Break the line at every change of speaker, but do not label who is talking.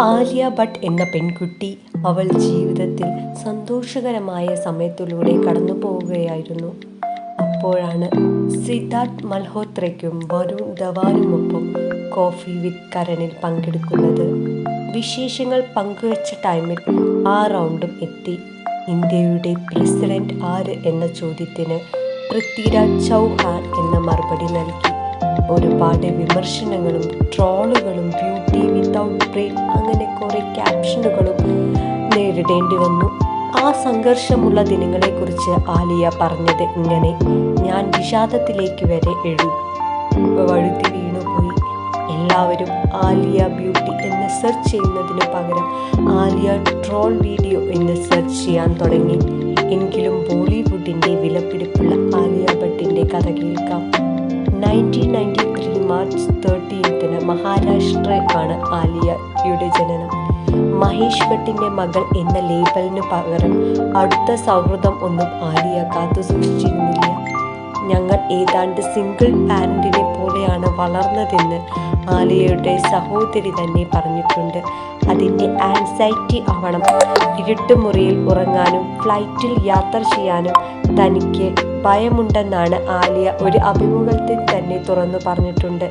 ആലിയ ഭട്ട് എന്ന പെൺകുട്ടി അവൾ ജീവിതത്തിൽ സന്തോഷകരമായ സമയത്തിലൂടെ കടന്നു പോവുകയായിരുന്നു. അപ്പോഴാണ് സിദ്ധാർത്ഥ് മൽഹോത്രയ്ക്കും വരുൺ ധവാനുമൊപ്പം കോഫി വിത്ത് കരണിൽ പങ്കെടുക്കുന്നത്. വിശേഷങ്ങൾ പങ്കുവച്ച ടൈമിൽ ആ റൗണ്ടും എത്തി. ഇന്ത്യയുടെ പ്രസിഡന്റ് ആര് എന്ന ചോദ്യത്തിന് പൃഥ്വിരാജ് ചൗഹാൻ എന്ന മറുപടി നൽകി. ഒരുപാട് വിമർശനങ്ങളും ട്രോളുകളും ബ്യൂട്ടി വിത്തൗട്ട് ബ്രെയിൻ അങ്ങനെ കുറെ ക്യാപ്ഷനുകളും നേരിടേണ്ടി വന്നു. ആ സംഘർഷമുള്ള ദിനങ്ങളെക്കുറിച്ച് ആലിയ പറഞ്ഞത് ഇങ്ങനെ: ഞാൻ വിഷാദത്തിലേക്ക് വരെ വഴുതി വീണുപോയി. എല്ലാവരും ആലിയ ബ്യൂട്ടി എന്ന് സെർച്ച് ചെയ്യുന്നതിന് പകരം ആലിയ ട്രോൾ വീഡിയോ എന്ന് സെർച്ച് ചെയ്യാൻ തുടങ്ങി. എങ്കിലും ബോളിവുഡിൻ്റെ വിലപിടിപ്പുള്ള ആലിയ ഭട്ടിൻ്റെ കഥ കേൾക്കാം. 1993 മാർച്ച് 13 മഹാരാഷ്ട്രയിലാണ് ആലിയയുടെ ജനനം. മഹേഷ് ഭട്ടിൻ്റെ മകൾ എന്ന ലേബലിന് പകരം അടുത്ത സൗഹൃദം ഒന്നും ആലിയ കാത്തു സൂക്ഷിച്ചിരുന്നില്ല. ഞങ്ങൾ ഏതാണ്ട് സിംഗിൾ പാരന്റിനെ പോലെയാണ് വളർന്നതെന്ന് ആലിയയുടെ സഹോദരി തന്നെ പറഞ്ഞിട്ടുണ്ട്. അതിൻ്റെ ആൻസൈറ്റി ആവണം ഇരുട്ടുമുറിയിൽ ഉറങ്ങാനും ഫ്ലൈറ്റിൽ യാത്ര ചെയ്യാനും തനിക്ക് ഭയമുണ്ടെന്നാണ് ആലിയ ഒരു അഭിമുഖത്തിൽ തന്നെ തുറന്നു പറഞ്ഞിട്ടുണ്ട്.